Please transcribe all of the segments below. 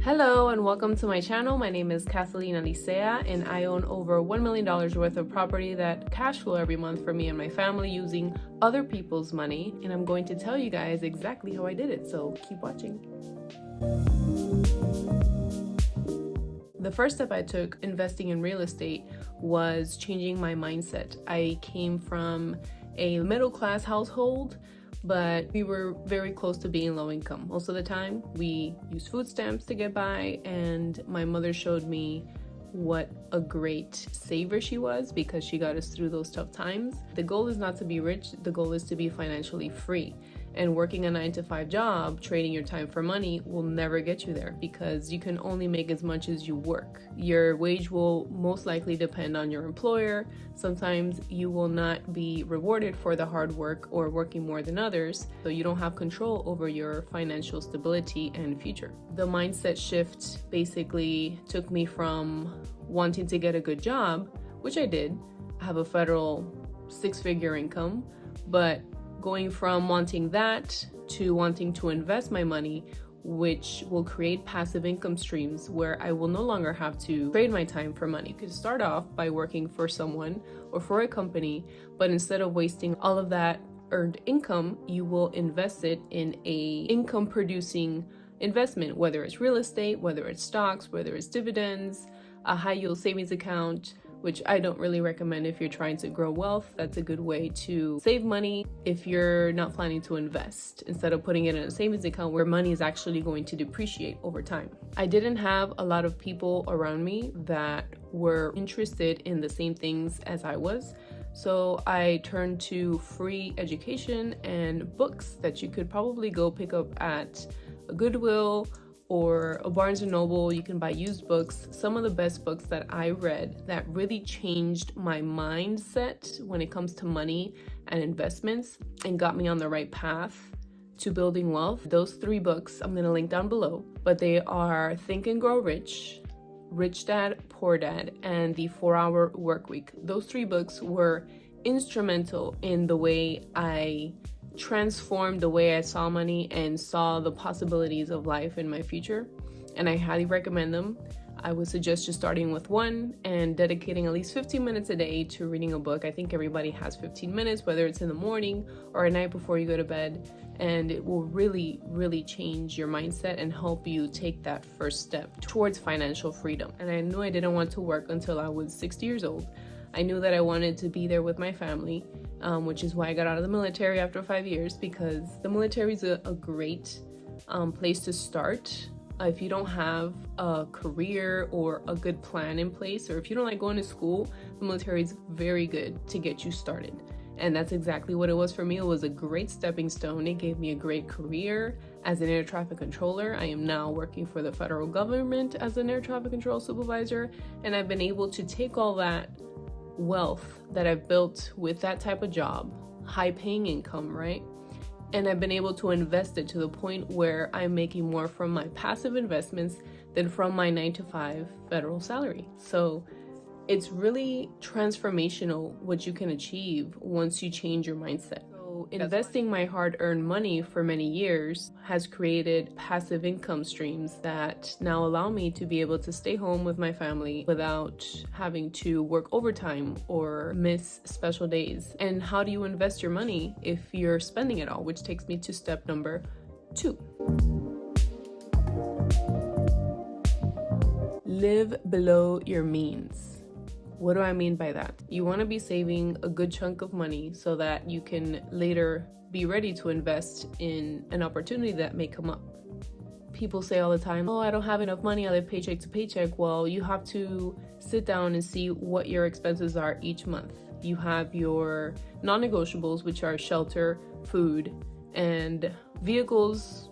Hello and welcome to my channel. My name is Kathleen Alicea and I own over $1 million worth of property that cash flow every month for me and my family using other people's money. And I'm going to tell you guys exactly how I did it, so keep watching. The first step I took investing in real estate was changing my mindset. I came from a middle-class household, but we were very close to being low income. Most of the time, we used food stamps to get by, and my mother showed me what a great saver she was because she got us through those tough times. The goal is not to be rich, the goal is to be financially free. And working a 9-to-5 job, trading your time for money will never get you there because you can only make as much as you work. Your wage will most likely depend on your employer. Sometimes you will not be rewarded for the hard work or working more than others, so you don't have control over your financial stability and future. The mindset shift basically took me from wanting to get a good job, which I did. I have a federal 6-figure income, but going from wanting that to wanting to invest my money, which will create passive income streams where I will no longer have to trade my time for money. You could start off by working for someone or for a company, but instead of wasting all of that earned income, you will invest it in a income producing investment, whether it's real estate, whether it's stocks, whether it's dividends, a high yield savings account, which I don't really recommend if you're trying to grow wealth. That's a good way to save money if you're not planning to invest, instead of putting it in a savings account where money is actually going to depreciate over time. I didn't have a lot of people around me that were interested in the same things as I was. So I turned to free education and books that you could probably go pick up at a Goodwill or a Barnes & Noble. You can buy used books. Some of the best books that I read that really changed my mindset when it comes to money and investments and got me on the right path to building wealth. Those 3 books I'm going to link down below, but they are Think and Grow Rich, Rich Dad, Poor Dad, and The 4-Hour Workweek. Those 3 books were instrumental in the way I transformed the way I saw money and saw the possibilities of life in my future, and I highly recommend them. I would suggest just starting with one and dedicating at least 15 minutes a day to reading a book. I think everybody has 15 minutes, whether it's in the morning or at night before you go to bed, and it will really change your mindset and help you take that first step towards financial freedom. And I knew I didn't want to work until I was 60 years old. I knew that I wanted to be there with my family, which is why I got out of the military after 5 years, because the military is a great place to start. If you don't have a career or a good plan in place, or if you don't like going to school, the military is very good to get you started. And that's exactly what it was for me. It was a great stepping stone. It gave me a great career as an air traffic controller. I am now working for the federal government as an air traffic control supervisor, and I've been able to take all that wealth that I've built with that type of job, high paying income, right? And I've been able to invest it to the point where I'm making more from my passive investments than from my 9-to-5 federal salary. So it's really transformational what you can achieve once you change your mindset. So investing my hard-earned money for many years has created passive income streams that now allow me to be able to stay home with my family without having to work overtime or miss special days. And how do you invest your money if you're spending it all? Which takes me to step number 2. Live below your means. What do I mean by that? You want to be saving a good chunk of money so that you can later be ready to invest in an opportunity that may come up. People say all the time, oh, I don't have enough money, I live paycheck to paycheck. Well, you have to sit down and see what your expenses are each month. You have your non-negotiables, which are shelter, food, and vehicles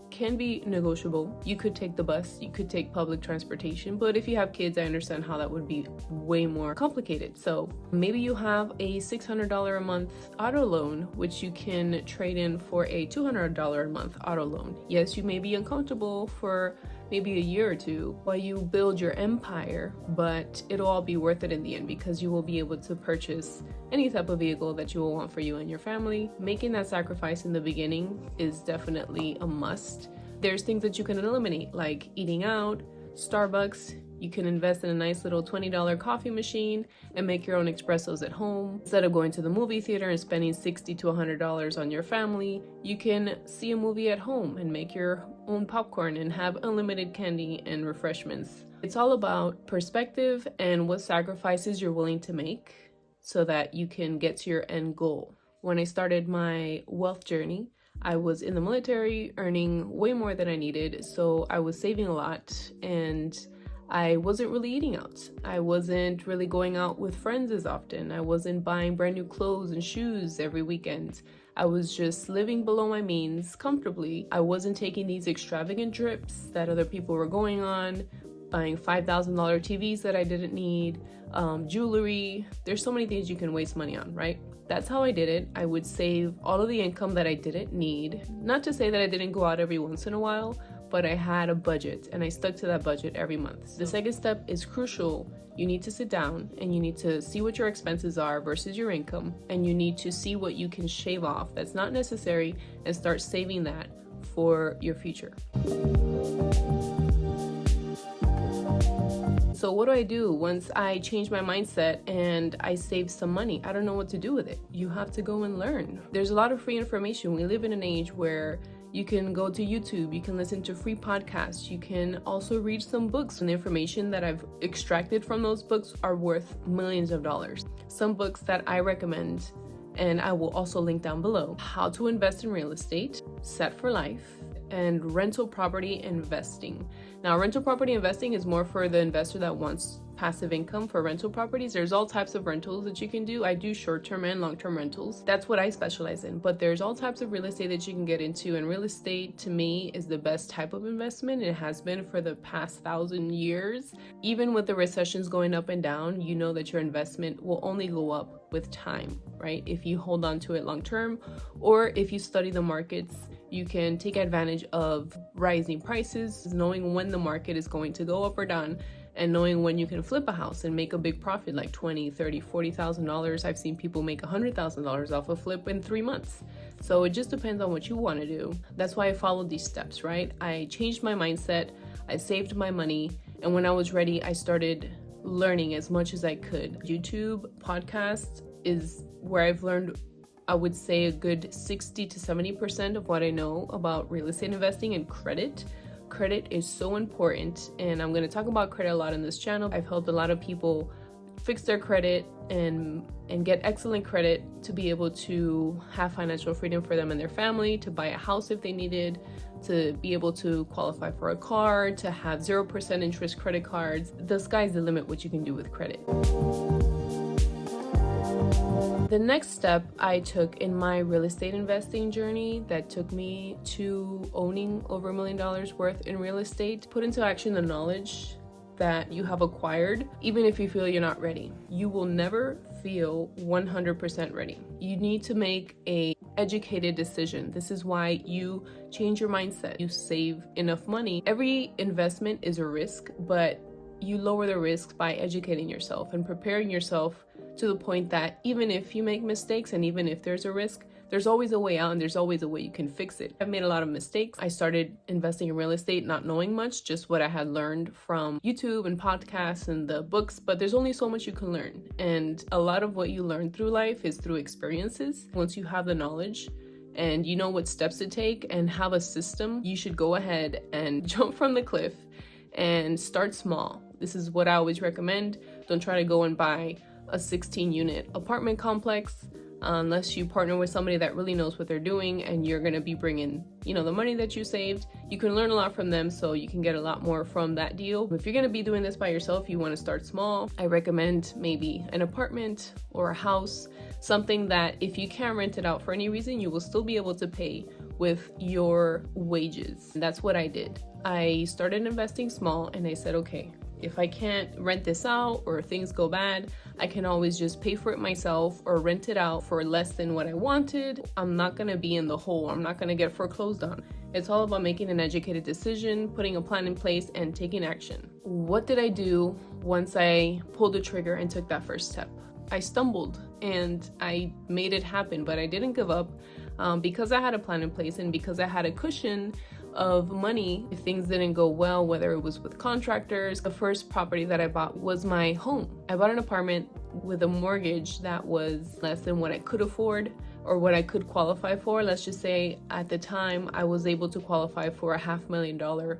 can be negotiable. You could take the bus, you could take public transportation, but if you have kids, I understand how that would be way more complicated. So maybe you have a $600 a month auto loan, which you can trade in for a $200 a month auto loan. Yes, you may be uncomfortable for maybe a year or two while you build your empire, but it'll all be worth it in the end because you will be able to purchase any type of vehicle that you will want for you and your family. Making that sacrifice in the beginning is definitely a must. There's things that you can eliminate, like eating out, Starbucks. You can invest in a nice little $20 coffee machine and make your own espressos at home. Instead of going to the movie theater and spending $60 to $100 on your family, you can see a movie at home and make your own popcorn and have unlimited candy and refreshments. It's all about perspective and what sacrifices you're willing to make so that you can get to your end goal. When I started my wealth journey, I was in the military earning way more than I needed, so I was saving a lot and I wasn't really eating out. I wasn't really going out with friends as often. I wasn't buying brand new clothes and shoes every weekend. I was just living below my means comfortably. I wasn't taking these extravagant trips that other people were going on, buying $5,000 TVs that I didn't need, jewelry. There's so many things you can waste money on, right? That's how I did it. I would save all of the income that I didn't need. Not to say that I didn't go out every once in a while, but I had a budget and I stuck to that budget every month. The second step is crucial. You need to sit down and you need to see what your expenses are versus your income, and you need to see what you can shave off that's not necessary and start saving that for your future. So what do I do once I change my mindset and I save some money? I don't know what to do with it. You have to go and learn. There's a lot of free information. We live in an age where you can go to YouTube, you can listen to free podcasts, you can also read some books, and the information that I've extracted from those books are worth millions of dollars. Some books that I recommend, and I will also link down below: How to Invest in Real Estate, Set for Life, and Rental Property Investing. Now, rental property investing is more for the investor that wants passive income. For rental properties, there's all types of rentals that you can do. I do short-term and long-term rentals. That's what I specialize in, but there's all types of real estate that you can get into, and real estate to me is the best type of investment. It has been for the past 1,000 years. Even with the recessions going up and down, you know that your investment will only go up with time, right? If you hold on to it long-term, or if you study the markets, you can take advantage of rising prices, knowing when the market is going to go up or down, and knowing when you can flip a house and make a big profit, like $20,000, $30,000, $40,000. I've seen people make $100,000 off a flip in 3 months. So it just depends on what you want to do. That's why I followed these steps, right? I changed my mindset, I saved my money, and when I was ready, I started learning as much as I could. YouTube, podcasts is where I've learned, I would say, a good 60 to 70% of what I know about real estate investing and credit. Credit is so important, and I'm going to talk about credit a lot in this channel. I've helped a lot of people fix their credit and get excellent credit to be able to have financial freedom for them and their family, to buy a house if they needed, to be able to qualify for a car, to have 0% interest credit cards. The sky's the limit what you can do with credit. The next step I took in my real estate investing journey that took me to owning over $1 million worth in real estate, put into action the knowledge that you have acquired, even if you feel you're not ready. You will never feel 100% ready. You need to make an educated decision. This is why you change your mindset. You save enough money. Every investment is a risk, but you lower the risk by educating yourself and preparing yourself to the point that even if you make mistakes and even if there's a risk, there's always a way out and there's always a way you can fix it. I've made a lot of mistakes. I started investing in real estate not knowing much, just what I had learned from YouTube and podcasts and the books, but there's only so much you can learn. And a lot of what you learn through life is through experiences. Once you have the knowledge and you know what steps to take and have a system, you should go ahead and jump from the cliff and start small. This is what I always recommend. Don't try to go and buy a 16-unit apartment complex unless you partner with somebody that really knows what they're doing and you're going to be bringing, the money that you saved. You can learn a lot from them, so you can get a lot more from that deal. If you're going to be doing this by yourself, you want to start small. I recommend maybe an apartment or a house, something that if you can't rent it out for any reason, you will still be able to pay with your wages. And that's what I did. I started investing small and I said, okay, if I can't rent this out or things go bad, I can always just pay for it myself or rent it out for less than what I wanted. I'm not gonna be in the hole. I'm not gonna get foreclosed on. It's all about making an educated decision, putting a plan in place, and taking action. What did I do once I pulled the trigger and took that first step? I stumbled and I made it happen, but I didn't give up because I had a plan in place and because I had a cushion of money if things didn't go well, whether it was with contractors. The first property that I bought was my home. I bought an apartment with a mortgage that was less than what I could afford or what I could qualify for. Let's just say at the time I was able to qualify for a $500,000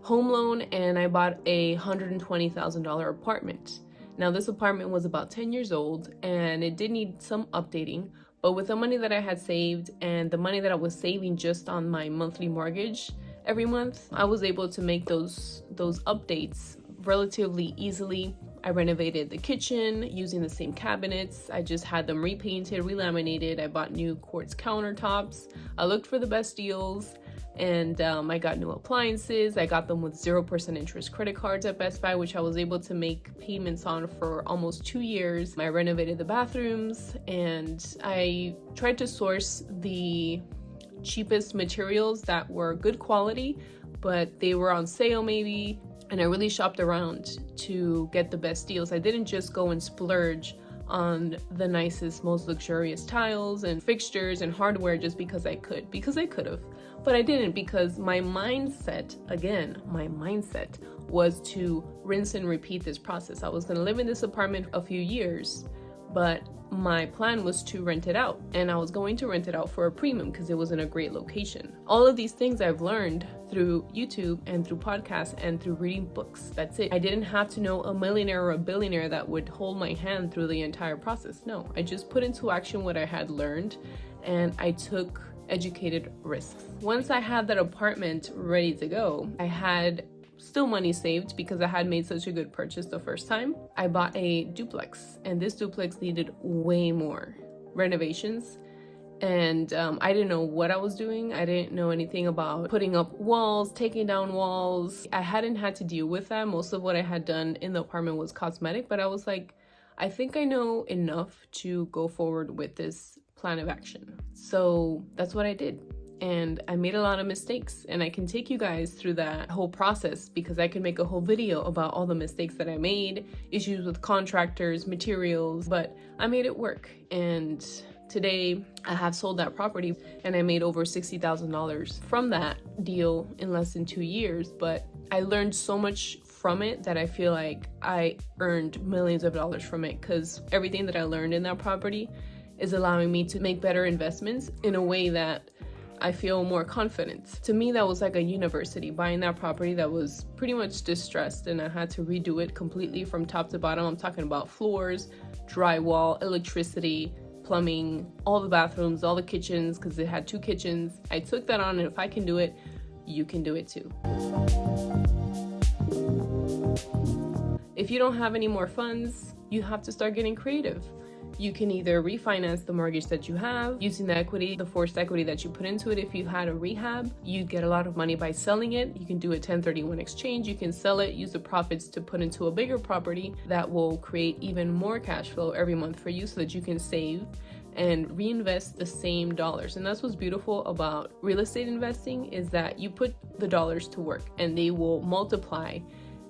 home loan, and I bought a $120,000 apartment. Now this apartment was about 10 years old and it did need some updating, but with the money that I had saved and the money that I was saving just on my monthly mortgage every month, I was able to make those updates relatively easily. I renovated the kitchen using the same cabinets. I just had them repainted, relaminated. I bought new quartz countertops. I looked for the best deals, and I got new appliances. I got them with 0% interest credit cards at Best Buy, which I was able to make payments on for almost 2 years. I renovated the bathrooms, and I tried to source the cheapest materials that were good quality, but they were on sale maybe. And I really shopped around to get the best deals. I didn't just go and splurge on the nicest, most luxurious tiles and fixtures and hardware just because I could have. But I didn't, because my mindset was to rinse and repeat this process. I was gonna live in this apartment a few years, but my plan was to rent it out, and I was going to rent it out for a premium because it was in a great location. All of these things I've learned through YouTube and through podcasts and through reading books. That's it. I didn't have to know a millionaire or a billionaire that would hold my hand through the entire process. No, I just put into action what I had learned, and I took educated risks. Once I had that apartment ready to go, I had still money saved because I had made such a good purchase the first time. I bought a duplex, and this duplex needed way more renovations, and I didn't know what I was doing. I didn't know anything about putting up walls, taking down walls. I hadn't had to deal with that. Most of what I had done in the apartment was cosmetic, but I was like, I think I know enough to go forward with this plan of action. So that's what I did. And I made a lot of mistakes, and I can take you guys through that whole process because I can make a whole video about all the mistakes that I made, issues with contractors, materials, but I made it work. And today I have sold that property, and I made over $60,000 from that deal in less than 2 years. But I learned so much from it that I feel like I earned millions of dollars from it, because everything that I learned in that property is allowing me to make better investments in a way that I feel more confident. To me, that was like a university, buying that property that was pretty much distressed, and I had to redo it completely from top to bottom. I'm talking about floors, drywall, electricity, plumbing, all the bathrooms, all the kitchens, because it had 2 kitchens. I took that on, and if I can do it, you can do it too. If you don't have any more funds, you have to start getting creative. You can either refinance the mortgage that you have using the equity, the forced equity that you put into it. If you had a rehab, you'd get a lot of money by selling it. You can do a 1031 exchange. You can sell it, use the profits to put into a bigger property that will create even more cash flow every month for you so that you can save and reinvest the same dollars. And that's what's beautiful about real estate investing, is that you put the dollars to work and they will multiply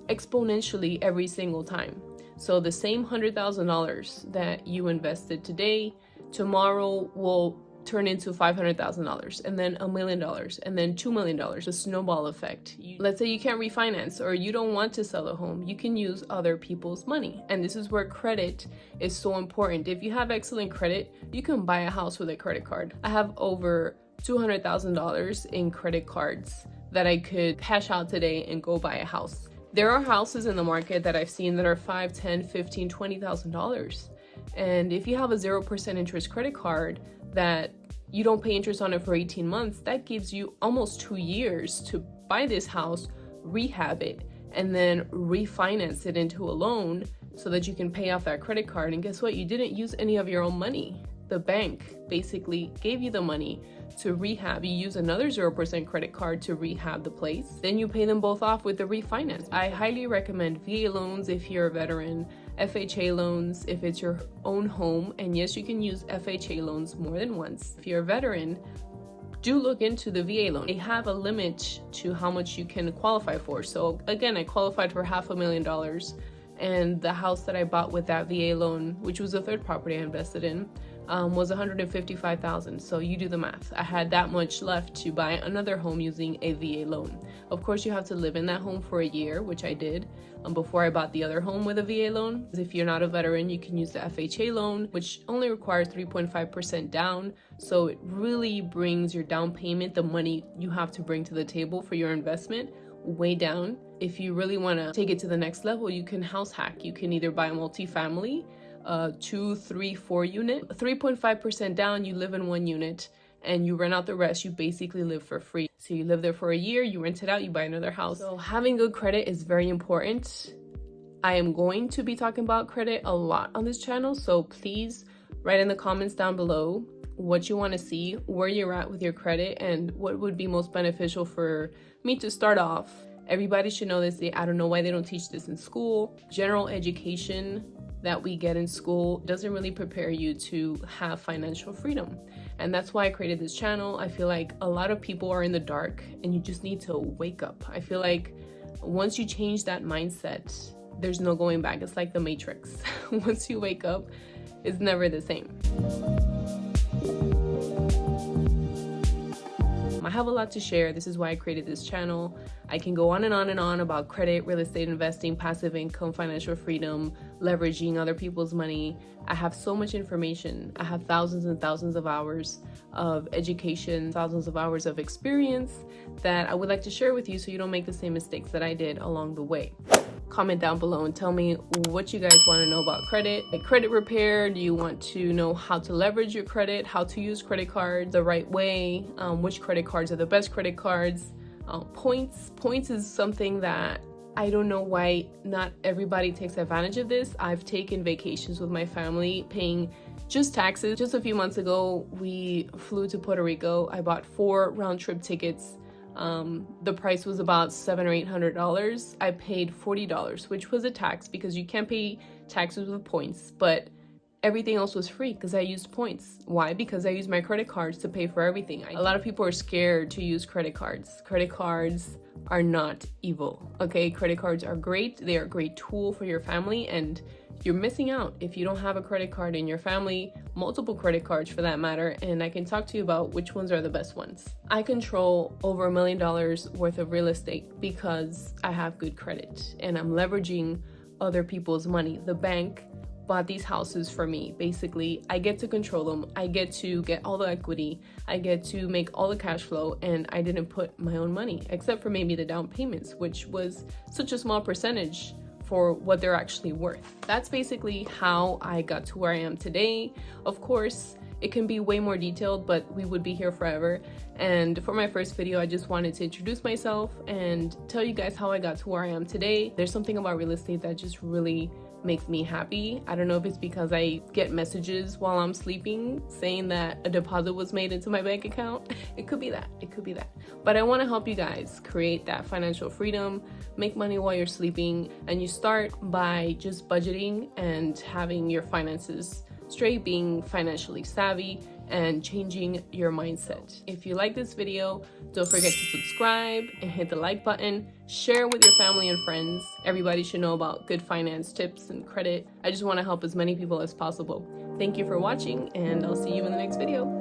exponentially every single time. So the same $100,000 that you invested today, tomorrow will turn into $500,000, and then $1 million, and then $2 million, a snowball effect. Let's say you can't refinance, or you don't want to sell a home, you can use other people's money. And this is where credit is so important. If you have excellent credit, you can buy a house with a credit card. I have over $200,000 in credit cards that I could cash out today and go buy a house. There are houses in the market that I've seen that are $5,000, $10,000, $15,000, $20,000. And if you have a 0% interest credit card that you don't pay interest on it for 18 months, that gives you almost 2 years to buy this house, rehab it, and then refinance it into a loan so that you can pay off that credit card. And guess what? You didn't use any of your own money. The bank basically gave you the money to rehab. You use another 0% credit card to rehab the place. Then you pay them both off with the refinance. I highly recommend VA loans if you're a veteran, FHA loans if it's your own home. And yes, you can use FHA loans more than once. If you're a veteran, do look into the VA loan. They have a limit to how much you can qualify for. So again, I qualified for $500,000. And the house that I bought with that VA loan, which was the third property I invested in, was 155,000. So you do the math. I had that much left to buy another home using a VA loan. Of course, you have to live in that home for a year, which I did before I bought the other home with a VA loan. If you're not a veteran, you can use the FHA loan, which only requires 3.5% down. So it really brings your down payment, the money you have to bring to the table for your investment, way down. If you really want to take it to the next level, you can house hack. You can either buy a multifamily, 2, 3, 4 unit, 3.5% down, you live in one unit and you rent out the rest. You basically live for free. So you live there for a year, you rent it out, you buy another house. So having good credit is very important. I am going to be talking about credit a lot on this channel, so please write in the comments down below what you want to see, where you're at with your credit, and what would be most beneficial for me to start off. Everybody should know this. I don't know why they don't teach this in school. General education that we get in school doesn't really prepare you to have financial freedom. And that's why I created this channel. I feel like a lot of people are in the dark and you just need to wake up. I feel like once you change that mindset, there's no going back. It's like the Matrix. Once you wake up, it's never the same. I have a lot to share. This is why I created this channel. I can go on and on and on about credit, real estate investing, passive income, financial freedom, leveraging other people's money. I have so much information. I have thousands and thousands of hours of education, thousands of hours of experience that I would like to share with you so you don't make the same mistakes that I did along the way. Comment down below and tell me what you guys want to know about credit. Like credit repair, do you want to know how to leverage your credit, how to use credit cards the right way, which credit cards are the best credit cards, points is something that I don't know why not everybody takes advantage of this. I've taken vacations with my family paying just taxes. Just a few months ago, we flew to Puerto Rico. I bought 4 round-trip tickets. The price was about $700 or $800. I paid $40, which was a tax because you can't pay taxes with points, but everything else was free because I used points. Why? Because I used my credit cards to pay for everything. A lot of people are scared to use credit cards. Credit cards are not evil, okay? Credit cards are great. They are a great tool for your family, and you're missing out if you don't have a credit card in your family, multiple credit cards for that matter, and I can talk to you about which ones are the best ones. I control over $1 million worth of real estate because I have good credit and I'm leveraging other people's money. The bank bought these houses for me. Basically, I get to control them. I get to get all the equity. I get to make all the cash flow, and I didn't put my own money, except for maybe the down payments, which was such a small percentage for what they're actually worth. That's basically how I got to where I am today. Of course, it can be way more detailed, but we would be here forever. And for my first video, I just wanted to introduce myself and tell you guys how I got to where I am today. There's something about real estate that just really makes me happy. I don't know if it's because I get messages while I'm sleeping saying that a deposit was made into my bank account. It could be that. It could be that. But I want to help you guys create that financial freedom, make money while you're sleeping, and you start by just budgeting and having your finances straight, being financially savvy, and changing your mindset. If you like this video, don't forget to subscribe and hit the like button. Share with your family and friends. Everybody should know about good finance tips and credit. I just want to help as many people as possible. Thank you for watching, and I'll see you in the next video.